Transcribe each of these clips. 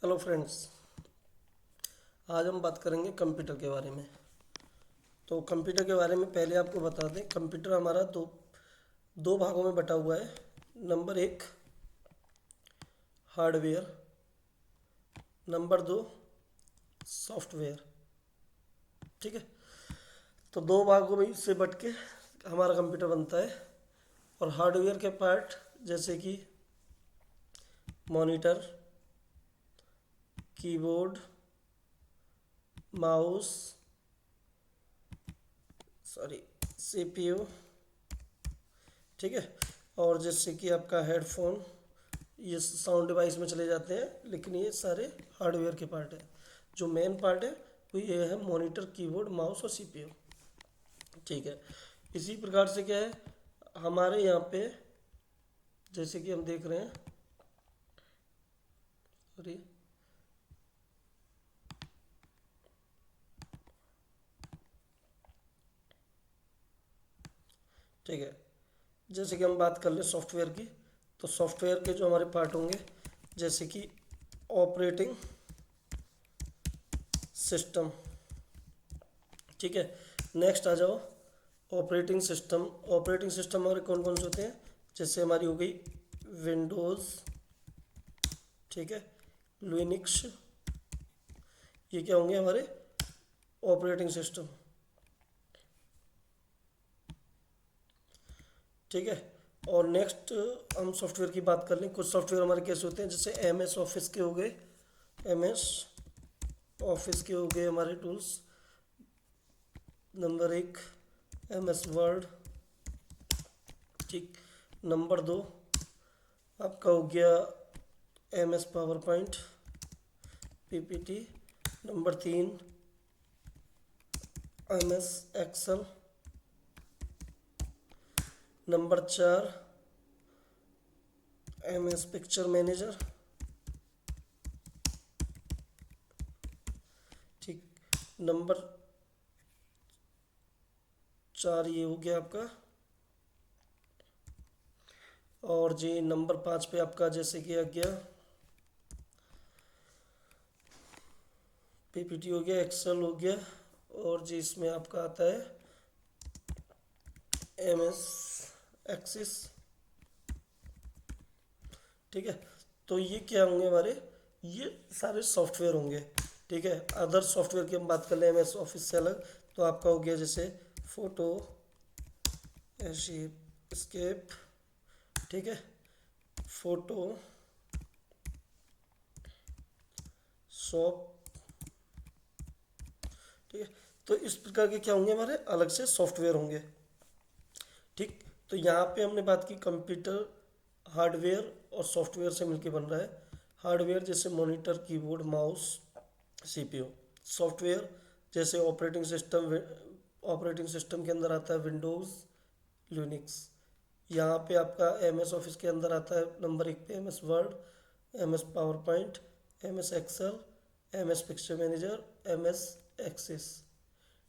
Hello friends. आज हम बात करेंगे कंप्यूटर के बारे में। तो कंप्यूटर के बारे में पहले आपको बता दें, कंप्यूटर हमारा दो दो भागों में बटा हुआ है। नंबर एक हार्डवेयर, नंबर दो सॉफ्टवेयर। ठीक है, तो दो भागों में से बट के हमारा कंप्यूटर बनता है। और हार्डवेयर के पार्ट जैसे कि मॉनिटर, कीबोर्ड, माउस, सीपीयू। ठीक है, और जैसे कि आपका हेडफोन, ये साउंड डिवाइस में चले जाते हैं, लेकिन ये सारे हार्डवेयर के पार्ट है। जो मेन पार्ट है वो ये है मॉनिटर, कीबोर्ड, माउस और सीपीयू। ठीक है, इसी प्रकार से क्या है हमारे यहाँ पे, जैसे कि हम देख रहे हैं। सॉरी, ठीक है, जैसे कि हम बात कर लें सॉफ्टवेयर की, तो सॉफ्टवेयर के जो हमारे पार्ट होंगे, जैसे कि ऑपरेटिंग सिस्टम। ठीक है, नेक्स्ट आ जाओ ऑपरेटिंग सिस्टम। ऑपरेटिंग सिस्टम हमारे कौन कौन से होते हैं, जैसे हमारी हो गई विंडोज़, ठीक है, लिनक्स। ये क्या होंगे हमारे ऑपरेटिंग सिस्टम। ठीक है, और नेक्स्ट हम सॉफ्टवेयर की बात कर लें। कुछ सॉफ्टवेयर हमारे कैसे होते हैं, जैसे एम एस ऑफिस के हो गए, एम एस ऑफिस के हो गए हमारे टूल्स। नंबर एक एम एस वर्ड। ठीक, नंबर दो आपका हो गया M S PowerPoint, PPT. Number तीन एम एस एक्सेल। नंबर चार एम एस पिक्चर मैनेजर। ठीक, नंबर चार ये हो गया आपका। और जी नंबर पाँच पे आपका जैसे कि आ गया पीपीटी हो गया, एक्सेल हो गया, और जी इसमें आपका आता है एम एस एक्सिस। ठीक है, तो ये क्या होंगे हमारे, ये सारे सॉफ्टवेयर होंगे। ठीक है, अदर सॉफ्टवेयर की हम बात कर लें एम एस ऑफिस से अलग, तो आपका हो गया जैसे फोटो स्केप। ठीक है, फोटो शॉप। ठीक है, तो इस प्रकार के क्या होंगे हमारे अलग से सॉफ्टवेयर होंगे। ठीक, तो यहाँ पे हमने बात की कंप्यूटर हार्डवेयर और सॉफ्टवेयर से मिलकर बन रहा है। हार्डवेयर जैसे monitor, keyboard, mouse, CPU. Software जैसे ऑपरेटिंग सिस्टम के अंदर आता है विंडोज़, लिनक्स। यहाँ पे आपका एम एस ऑफिस के अंदर आता है नंबर एक पे M S Word, M S PowerPoint, M S Excel, M S Picture Manager, M S Access.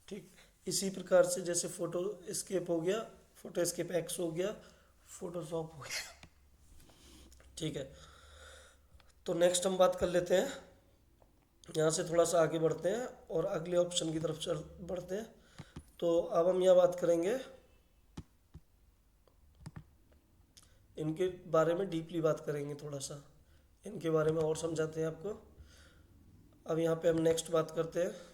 ठीक, इसी प्रकार से जैसे फोटो स्केप हो गया, फोटो स्केप एक्स हो गया, फोटोशॉप हो गया। ठीक है, तो नेक्स्ट हम बात कर लेते हैं, यहाँ से थोड़ा सा आगे बढ़ते हैं और अगले ऑप्शन की तरफ चल बढ़ते हैं। तो अब हम यह बात करेंगे, इनके बारे में डीपली बात करेंगे, थोड़ा सा इनके बारे में और समझाते हैं आपको। अब यहाँ पे हम नेक्स्ट बात करते हैं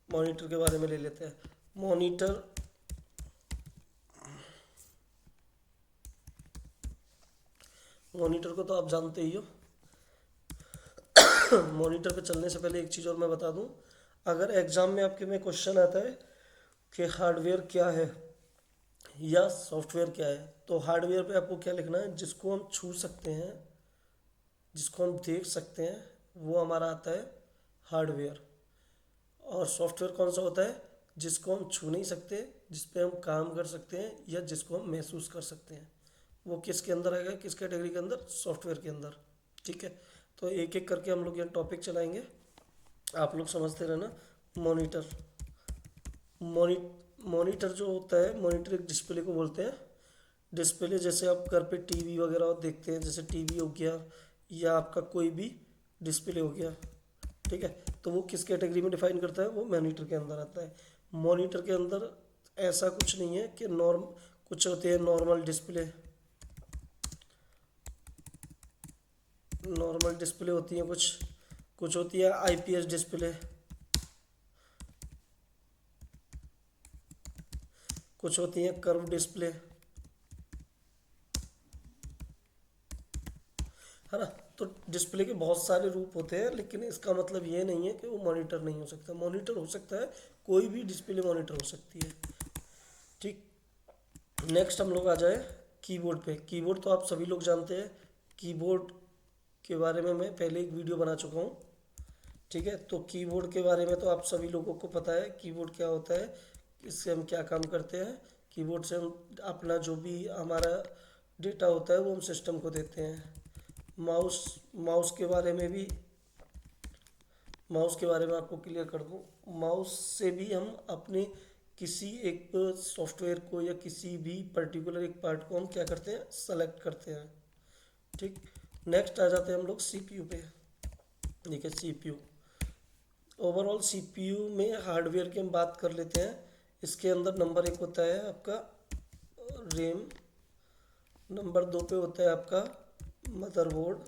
मॉनिटर के बारे में, ले लेते हैं मॉनिटर। मॉनिटर को तो आप जानते ही हो। मॉनिटर पे चलने से पहले एक चीज़ और मैं बता दूं, अगर एग्जाम में आपके में क्वेश्चन आता है कि हार्डवेयर क्या है या सॉफ्टवेयर क्या है, तो हार्डवेयर पे आपको क्या लिखना है, जिसको हम छू सकते हैं, जिसको हम देख सकते हैं, वो हमारा आता है हार्डवेयर। और सॉफ्टवेयर कौन सा होता है, जिसको हम छू नहीं सकते, जिस पे हम काम कर सकते हैं या जिसको हम महसूस कर सकते हैं। वो किसके अंदर आएगा, किस कैटेगरी के अंदर, सॉफ्टवेयर के अंदर। ठीक है, तो एक एक करके हम लोग ये टॉपिक चलाएंगे, आप लोग समझते रहना। मॉनिटर, मोनी मॉनिटर जो होता है, मॉनिटर एक डिस्प्ले को बोलते हैं। डिस्प्ले जैसे आप घर पे टीवी वगैरह देखते हैं, जैसे टीवी हो गया या आपका कोई भी डिस्प्ले हो गया, ठीक है, तो वो किस कैटेगरी में डिफाइन करता है, वो मॉनिटर के अंदर आता है। मॉनिटर के अंदर ऐसा कुछ नहीं है कि कुछ होते हैं नॉर्मल डिस्प्ले होती हैं, कुछ कुछ होती है आईपीएस डिस्प्ले, कुछ होती हैं कर्व डिस्प्ले, है ना। तो डिस्प्ले के बहुत सारे रूप होते हैं, लेकिन इसका मतलब ये नहीं है कि वो मॉनिटर नहीं हो सकता। मॉनिटर हो सकता है, कोई भी डिस्प्ले मॉनिटर हो सकती है, ठीक। नेक्स्ट हम लोग आ जाए कीबोर्ड पे। कीबोर्ड तो आप सभी लोग जानते हैं। कीबोर्ड के बारे में मैं पहले एक वीडियो बना चुका हूँ, ठीक है। तो कीबोर्ड के बारे में तो आप सभी लोगों को पता है कीबोर्ड क्या होता है, इससे हम क्या काम करते हैं। कीबोर्ड से हम अपना जो भी हमारा डेटा होता है वो हम सिस्टम को देते हैं। माउस माउस के बारे में भी माउस के बारे में आपको क्लियर कर दूं। माउस से भी हम अपने किसी एक सॉफ्टवेयर को या किसी भी पर्टिकुलर एक पार्ट को हम क्या करते हैं, सेलेक्ट करते हैं, ठीक। नेक्स्ट आ जाते हैं हम लोग सीपीयू पे। देखिए सीपीयू, ओवरऑल सीपीयू में हार्डवेयर की हम बात कर लेते हैं। इसके अंदर नंबर एक होता है आपका रैम, नंबर दो पे होता है आपका मदरबोर्ड,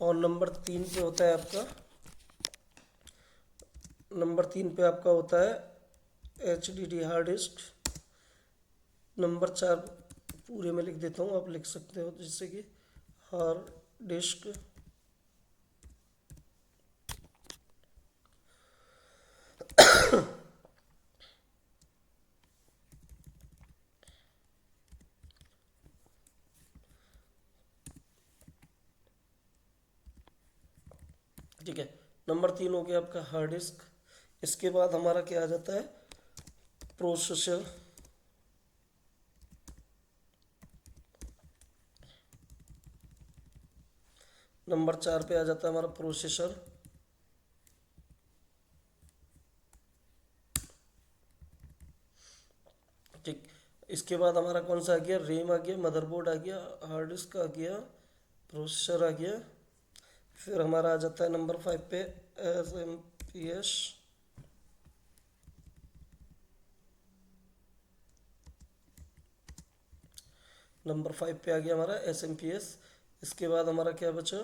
और नंबर तीन पे आपका होता है HDD हार्ड डिस्क। नंबर चार पूरे में लिख देता हूँ, आप लिख सकते हो, जिससे कि हार्ड डिस्क। ठीक है, नंबर तीन हो गया आपका हार्ड डिस्क। इसके बाद हमारा क्या आ जाता है, प्रोसेसर। नंबर चार पे आ जाता है हमारा प्रोसेसर। ठीक, इसके बाद हमारा कौन सा आ गया, रैम आ गया, मदरबोर्ड आ गया, हार्ड डिस्क आ गया, प्रोसेसर आ गया। फिर हमारा आ जाता है नंबर फाइव पे SMPS। नंबर फाइव पे आ गया हमारा SMPS। इसके बाद हमारा क्या बचा,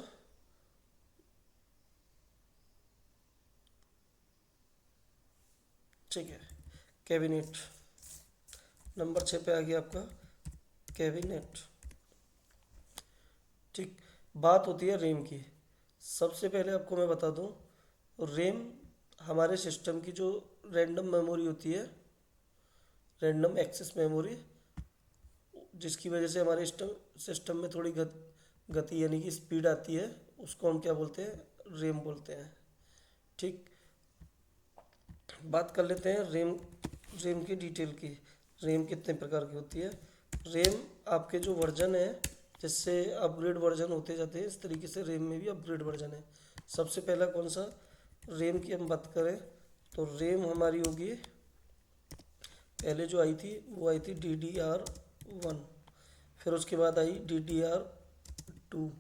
ठीक है, कैबिनेट। नंबर छः पे आ गया आपका कैबिनेट, ठीक। बात होती है रैम की। सबसे पहले आपको मैं बता दूं, रैम हमारे सिस्टम की जो रैंडम मेमोरी होती है, रैंडम एक्सेस मेमोरी, जिसकी वजह से हमारे सिस्टम में थोड़ी गति यानी कि स्पीड आती है, उसको हम क्या बोलते हैं, रैम बोलते हैं, ठीक। बात कर लेते हैं रैम रैम की डिटेल की। रैम कितने प्रकार की होती है। रैम आपके जो वर्जन है, जिससे अपग्रेड वर्जन होते जाते हैं, इस तरीके से रैम में भी अपग्रेड वर्जन है। सबसे पहला कौन सा, रैम की हम बात करें तो रैम हमारी होगी, पहले जो आई थी वो आई थी DDR1। फिर उसके बाद आई DDR2।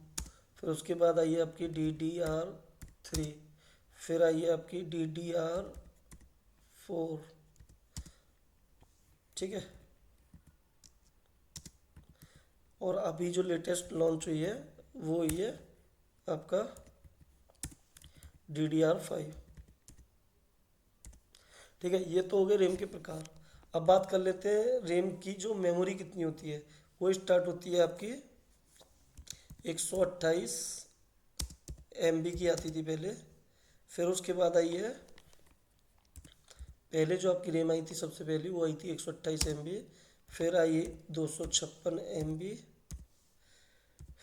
फिर उसके बाद आई है आपकी DDR3। फिर आई है आपकी DDR4, ठीक है। और अभी जो लेटेस्ट लॉन्च हुई है वो हुई है आपका DDR5, ठीक है। ये तो हो गए रैम के प्रकार। अब बात कर लेते हैं रैम की जो मेमोरी कितनी होती है। वो स्टार्ट होती है आपकी 128 MB की आती थी पहले। फिर उसके बाद आई है, पहले जो आपकी रैम आई थी सबसे पहले वो आई थी 128 MB। फिर आई 256 MB।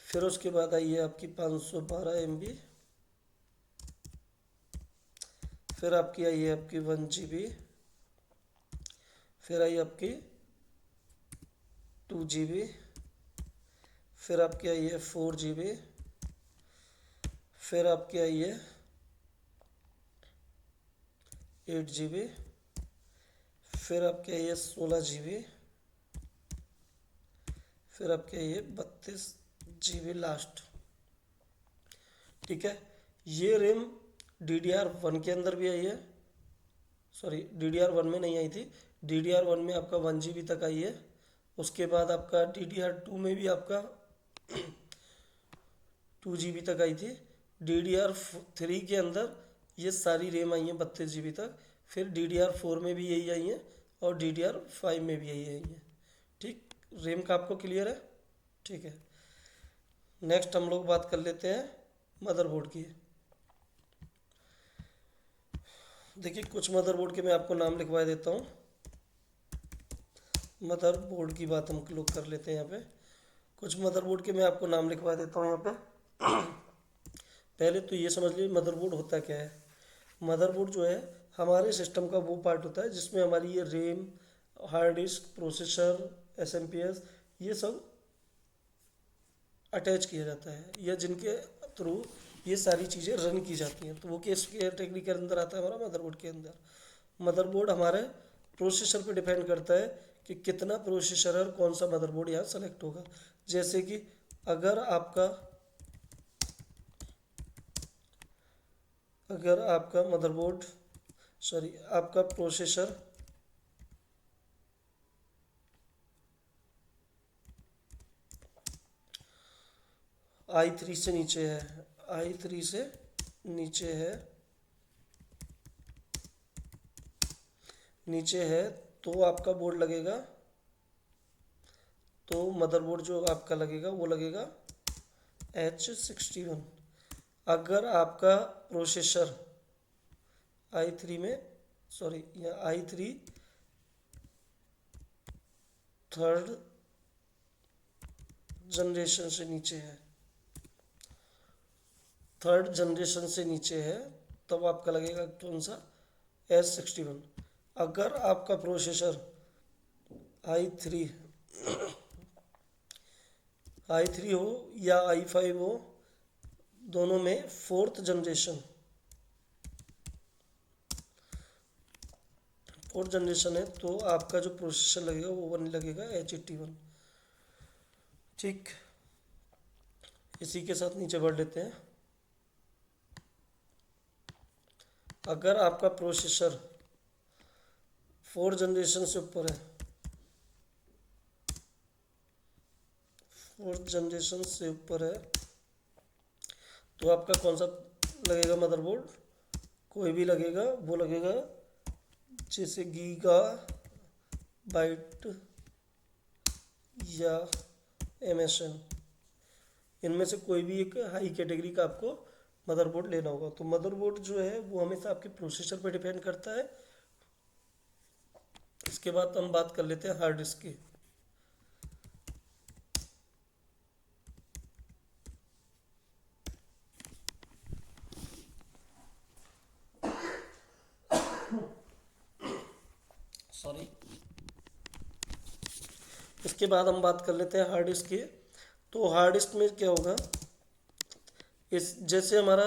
फिर उसके बाद आई है आपकी 512 MB। फिर आपकी आई है आपकी 1 GB। फिर आई आपकी 2 GB। फिर आपकी आई है 4 GB। फिर आपकी आई है 8 GB, फिर आपके ये 16 GB, फिर आपके ये 32 GB लास्ट। ठीक है, ये रैम DDR1 के अंदर भी आई है, सॉरी DDR1 में नहीं आई थी, DDR1 में आपका 1 GB तक आई है। उसके बाद आपका DDR2 में भी आपका 2 GB तक आई थी। DDR3 के अंदर ये सारी रैम आई है 32 GB तक। फिर DDR4 में भी यही आई है और DDR5 में भी यही आई है। ठीक, रैम का आपको क्लियर है? ठीक है, नेक्स्ट हम लोग बात कर लेते हैं मदरबोर्ड की। देखिए, कुछ मदरबोर्ड के मैं आपको नाम लिखवा देता हूँ। मदरबोर्ड की बात हम लोग कर लेते हैं यहाँ पे। कुछ मदरबोर्ड के मैं आपको नाम लिखवा देता हूँ यहाँ पे। पहले तो ये समझ लीजिए मदरबोर्ड होता क्या है। मदरबोर्ड जो है हमारे सिस्टम का वो पार्ट होता है जिसमें हमारी ये RAM, hard disk, processor, SMPS ये सब अटैच किया जाता है, या जिनके थ्रू ये सारी चीज़ें रन की जाती हैं। तो वो किस कैटेगरी के अंदर आता है? हमारा मदरबोर्ड के अंदर। मदरबोर्ड हमारे प्रोसेसर पे डिपेंड करता है कि कितना प्रोसेसर और कौन सा मदरबोर्ड यहाँ सेलेक्ट होगा। जैसे कि अगर आपका मदरबोर्ड, सॉरी आपका प्रोसेसर i3 से नीचे है, i3 से नीचे है तो आपका बोर्ड लगेगा, तो मदरबोर्ड जो आपका लगेगा वो लगेगा H61। अगर आपका प्रोसेसर i3 में, सॉरी या i3 थर्ड जनरेशन से नीचे है, थर्ड जनरेशन से नीचे है, तब आपका लगेगा कौन सा? S61। अगर आपका प्रोसेसर i3 हो या i5 हो, दोनों में फोर्थ जनरेशन है, तो आपका जो प्रोसेसर लगेगा वो वन लगेगा H81। ठीक, इसी के साथ नीचे बढ़ लेते हैं। अगर आपका प्रोसेसर फोर्थ जनरेशन से ऊपर है, तो आपका कौन सा लगेगा मदरबोर्ड? कोई भी लगेगा, वो लगेगा जैसे गीगा बाइट या MSN, इनमें से कोई भी एक हाई कैटेगरी का आपको मदरबोर्ड लेना होगा। तो मदरबोर्ड जो है वो हमेशा आपके प्रोसेसर पर डिपेंड करता है। इसके बाद हम बात कर लेते हैं हार्ड डिस्क की। सॉरी, इसके बाद हम बात कर लेते हैं हार्ड डिस्क की। तो हार्ड डिस्क में क्या होगा, इस जैसे हमारा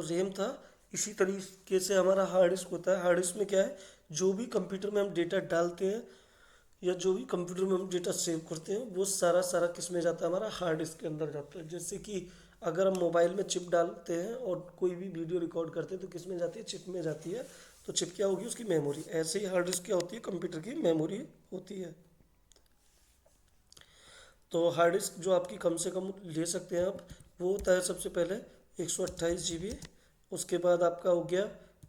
रैम था इसी तरीके से हमारा हार्ड डिस्क होता है। हार्ड डिस्क में क्या है, जो भी कंप्यूटर में हम डेटा डालते हैं या जो भी कंप्यूटर में हम डेटा सेव करते हैं वो सारा सारा किस में जाता है? हमारा हार्ड डिस्क के अंदर जाता है। जैसे कि अगर हम मोबाइल में चिप डालते हैं और कोई भी वीडियो रिकॉर्ड करते हैं तो किस में जाती है? चिप में जाती है। तो चिप क्या होगी? उसकी मेमोरी। ऐसे ही हार्ड डिस्क क्या होती है? कंप्यूटर की मेमोरी होती है। तो हार्ड डिस्क जो आपकी कम से कम ले सकते हैं आप, वो होता है सबसे पहले 128 GB, उसके बाद आपका हो गया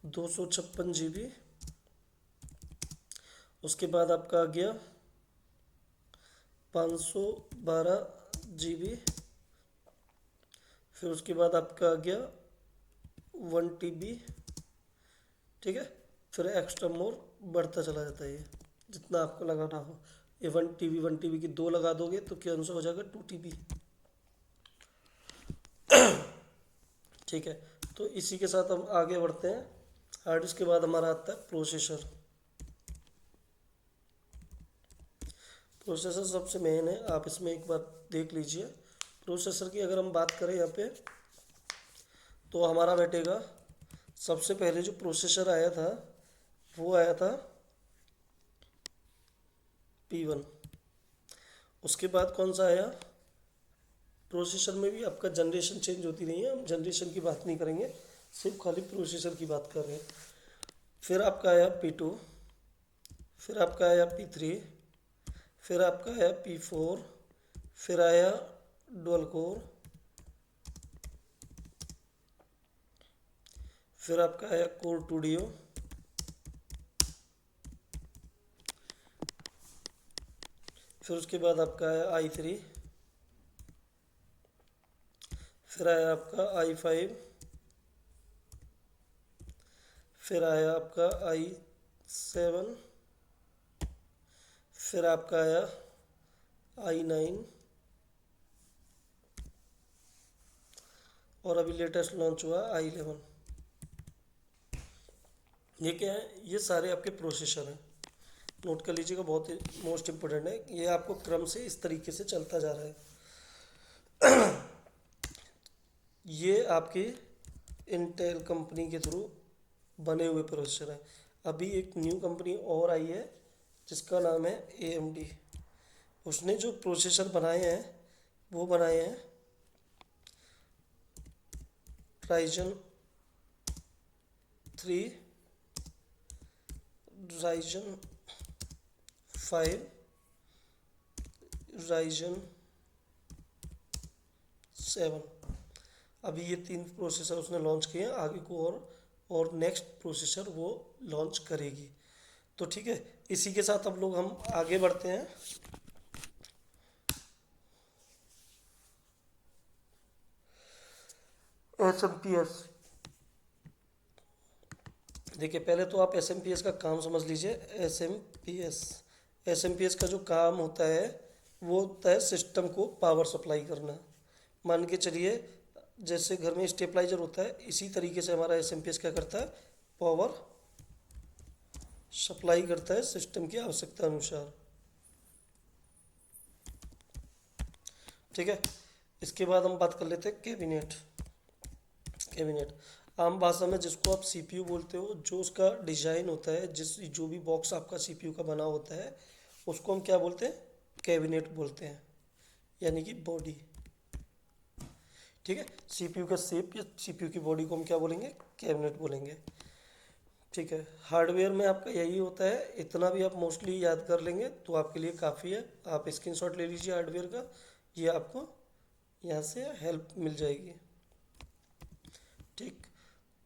256 GB, उसके बाद आपका आ गया 512 GB, फिर उसके बाद आपका आ गया 1 TB। ठीक है, फिर एक्स्ट्रा मोर बढ़ता चला जाता है ये जितना आपको लगाना हो। ये 1 TB की 2 लगा दोगे तो क्या आंसर हो जाएगा? 2 TB। ठीक है, तो इसी के साथ हम आगे बढ़ते हैं। हार्ड डिस्क के बाद हमारा आता है प्रोसेसर। प्रोसेसर सबसे मेन है, आप इसमें एक बार देख लीजिए। प्रोसेसर की अगर हम बात करें यहाँ पे, तो हमारा बैठेगा सबसे पहले जो प्रोसेसर आया था वो आया था P1। उसके बाद कौन सा आया? प्रोसेसर में भी आपका जनरेशन चेंज होती नहीं है, हम जनरेशन की बात नहीं करेंगे, सिर्फ खाली प्रोसेसर की बात कर रहे हैं। फिर आपका आया P2, फिर आपका आया P3, फिर आपका आया P4, फिर आया डुअल कोर, फिर आपका आया कोर 2 डियो, फिर उसके बाद आपका आया i3, फिर आया आपका i5, फिर आया आपका i7, फिर आपका आया i9, और अभी लेटेस्ट लॉन्च हुआ i11। ये क्या है? ये सारे आपके प्रोसेसर हैं, नोट कर लीजिएगा, बहुत ही मोस्ट इम्पोर्टेंट है। ये आपको क्रम से इस तरीके से चलता जा रहा है। ये आपके इंटेल कंपनी के थ्रू बने हुए प्रोसेसर हैं। अभी एक न्यू कंपनी और आई है जिसका नाम है AMD। उसने जो प्रोसेसर बनाए हैं वो बनाए हैं Ryzen 3, Ryzen 5, Ryzen 7। अभी ये 3 प्रोसेसर उसने लॉन्च किए हैं, आगे को और नेक्स्ट प्रोसेसर वो लॉन्च करेगी। तो ठीक है, इसी के साथ अब लोग हम आगे बढ़ते हैं। SMPS। देखिए, पहले तो आप SMPS का काम समझ लीजिए। एस एम पी एस का जो काम होता है वो होता है सिस्टम को पावर सप्लाई करना। मान के चलिए, जैसे घर में स्टेबलाइजर होता है, इसी तरीके से हमारा SMPS क्या करता है? पावर सप्लाई करता है सिस्टम की आवश्यकता अनुसार। ठीक है, इसके बाद हम बात कर लेते हैं कैबिनेट। कैबिनेट आम भाषा में जिसको आप CPU बोलते हो, जो उसका डिजाइन होता है, जो भी बॉक्स आपका CPU का बना होता है, उसको हम क्या बोलते हैं? कैबिनेट बोलते हैं, यानी कि बॉडी। ठीक है, CPU का शेप या CPU की बॉडी को हम क्या बोलेंगे? कैबिनेट बोलेंगे। ठीक है, हार्डवेयर में आपका यही होता है। इतना भी आप मोस्टली याद कर लेंगे तो आपके लिए काफ़ी है। आप स्क्रीनशॉट ले लीजिए हार्डवेयर का, ये आपको यहाँ से हेल्प मिल जाएगी। ठीक,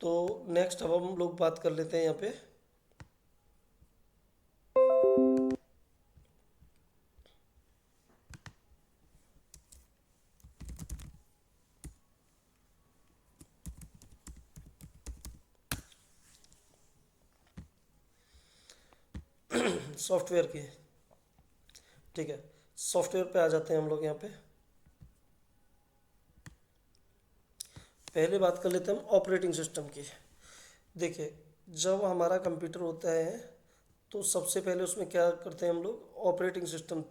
तो नेक्स्ट अब हम लोग बात कर लेते हैं यहाँ पे सॉफ्टवेयर की। ठीक है, सॉफ्टवेयर पे आ जाते हैं हम लोग यहाँ पे। पहले बात कर लेते हैं हम ऑपरेटिंग सिस्टम की। देखिए, जब हमारा कंप्यूटर होता है तो सबसे पहले उसमें क्या करते हैं हम लोग? Operating system.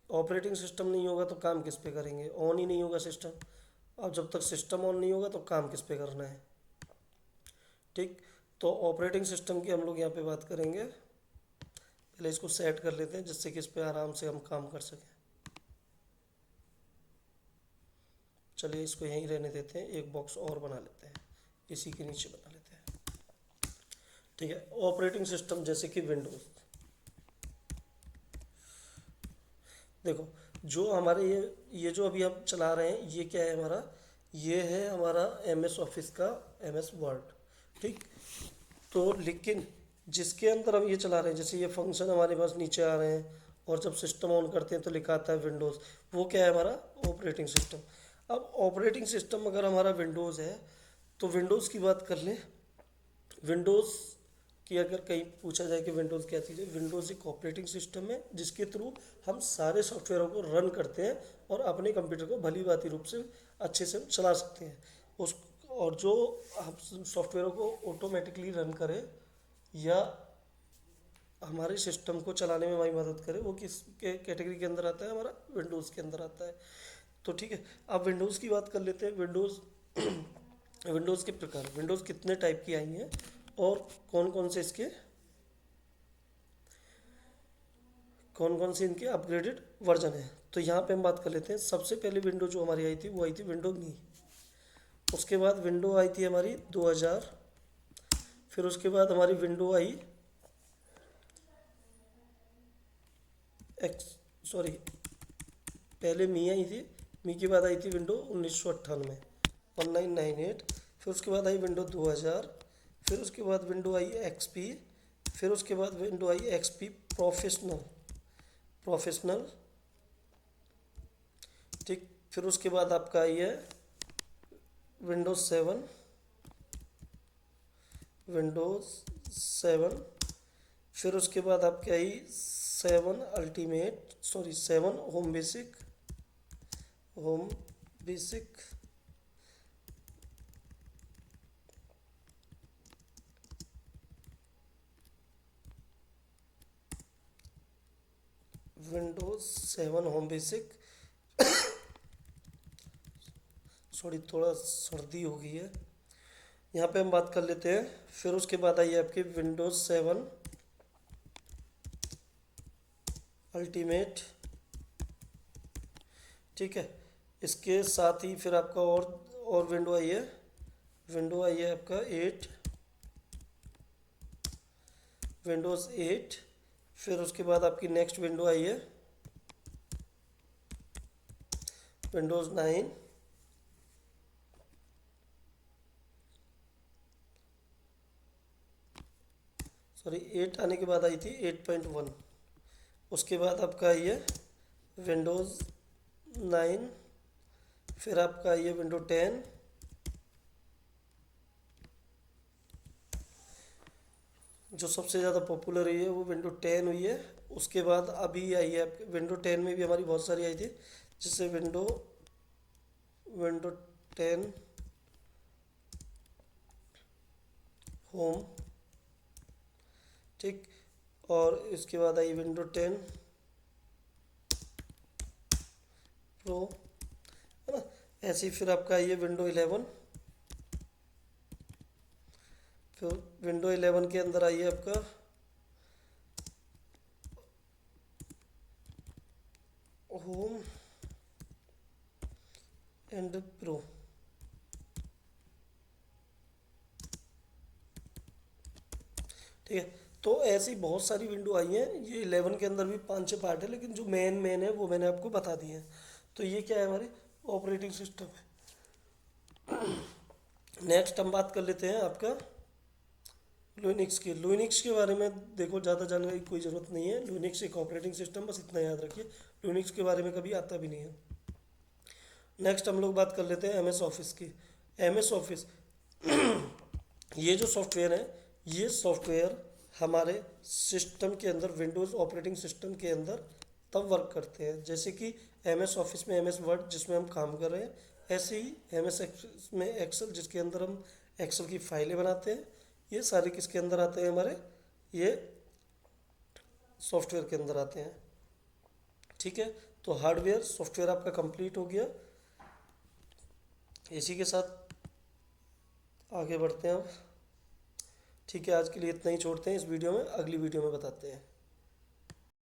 ऑपरेटिंग सिस्टम नहीं होगा तो काम किस पे करेंगे? ऑन ही नहीं होगा सिस्टम। अब जब तक सिस्टम ऑन नहीं होगा तो काम किस पे करना है? ठीक, तो ऑपरेटिंग सिस्टम की हम लोग यहाँ पे बात करेंगे। पहले इसको सेट कर लेते हैं जिससे कि इस पे आराम से हम काम कर सकें। चलिए, इसको यहीं रहने देते हैं, एक बॉक्स और बना लेते हैं, इसी के नीचे बना लेते हैं। ठीक है, ऑपरेटिंग सिस्टम जैसे कि विंडोज। देखो, जो हमारे ये जो अभी हम चला रहे हैं, ये क्या है हमारा? ये है हमारा MS ऑफिस का MS वर्ड। ठीक, तो लेकिन जिसके अंदर हम ये चला रहे हैं, जैसे ये फंक्शन हमारे पास नीचे आ रहे हैं, और जब सिस्टम ऑन करते हैं तो लिखा आता है विंडोज़, वो क्या है हमारा? Operating system. अब ऑपरेटिंग सिस्टम अगर हमारा विंडोज़ है तो विंडोज़ की बात कर लें। विंडोज़ की अगर कहीं पूछा जाए कि विंडोज़ क्या चीज़ है, विंडोज़ एक ऑपरेटिंग सिस्टम है जिसके थ्रू हम सारे सॉफ्टवेयरों को रन करते हैं और अपने कंप्यूटर को भली भांति रूप से अच्छे से चला सकते हैं। उस और जो हम सॉफ्टवेयरों को ऑटोमेटिकली रन करे या हमारे सिस्टम को चलाने में हमारी मदद करे, वो किस के कैटेगरी के अंदर आता है? हमारा विंडोज़ के अंदर आता है। तो ठीक है, अब विंडोज़ की बात कर लेते हैं। विंडोज़ विंडोज़ के प्रकार, विंडोज़ कितने टाइप की आई हैं और कौन कौन से इनके अपग्रेडेड वर्जन है। तो यहाँ पे हम बात कर लेते हैं। सबसे पहले विंडो जो हमारी आई थी वो आई थी विंडो मी। उसके बाद विंडो आई थी हमारी 2000। फिर उसके बाद हमारी विंडो आई एक्स सॉरी पहले मी आई थी। मी के बाद आई थी विंडो 1998 1998। फिर उसके बाद आई विंडो 2000। फिर उसके बाद विंडो आई एक्सपी। फिर उसके बाद विंडो आई एक्सपी प्रोफेशनल प्रोफेशनल ठीक। फिर उसके बाद आपका आई है विंडोज 7 विंडोज 7। फिर उसके बाद आपकी आई 7 home basic. Windows 7 home basic. Sorry थोड़ा सर्दी हो गई है। यहाँ पे हम बात कर लेते हैं। फिर उसके बाद आई है आपकी विंडोज 7 अल्टीमेट। ठीक है। इसके साथ ही फिर आपका और विंडो आई है। विंडो आई है आपका 8 विंडोज़ 8। फिर उसके बाद आपकी नेक्स्ट विंडो आई है विंडोज़ 9। सॉरी 8 आने के बाद आई थी 8.1। उसके बाद आपका आई है विंडोज़ 9। फिर आपका आई है विंडो 10। जो सबसे ज़्यादा पॉपुलर हुई है वो विंडो 10 हुई है। उसके बाद अभी आई है विंडो 10 में भी हमारी बहुत सारी आई थी, जिससे विंडो विंडो 10 होम। ठीक। और इसके बाद आई विंडो 10 प्रो, है ना। ऐसे ही फिर आपका आई है विंडो 11। फिर विंडो 11 के अंदर आई है आपका होम एंड प्रो। ठीक है। तो ऐसी बहुत सारी विंडो आई हैं। ये 11 के अंदर भी 5-6 पार्ट है, लेकिन जो मेन मेन है वो मैंने आपको बता दिए हैं। तो ये क्या है, हमारे ऑपरेटिंग सिस्टम है। नेक्स्ट हम बात कर लेते हैं आपका लुइनिक्स की। लुइनिक्स के बारे में देखो ज़्यादा जानने की कोई ज़रूरत नहीं है। लुइनिक्स एक ऑपरेटिंग सिस्टम, बस इतना याद रखिए। लुइनिक्स के बारे में कभी आता भी नहीं है। नेक्स्ट हम लोग बात कर लेते हैं एम एस ऑफिस की। एम एस ऑफिस ये जो सॉफ्टवेयर है, ये सॉफ्टवेयर हमारे सिस्टम के अंदर, विंडोज़ ऑपरेटिंग सिस्टम के अंदर तब वर्क करते हैं जैसे कि एम एस ऑफिस में एम एस वर्ड जिसमें हम काम कर रहे हैं, ऐसे ही एम एस एक्सेल में एक्सेल जिसके अंदर हम एक्सेल की फाइलें बनाते हैं। ये सारे किसके अंदर आते हैं, हमारे ये सॉफ्टवेयर के अंदर आते हैं। ठीक है। तो हार्डवेयर सॉफ्टवेयर आपका कंप्लीट हो गया। इसी के साथ आगे बढ़ते हैं अब। ठीक है, आज के लिए इतना ही छोड़ते हैं। इस वीडियो में, अगली वीडियो में बताते हैं।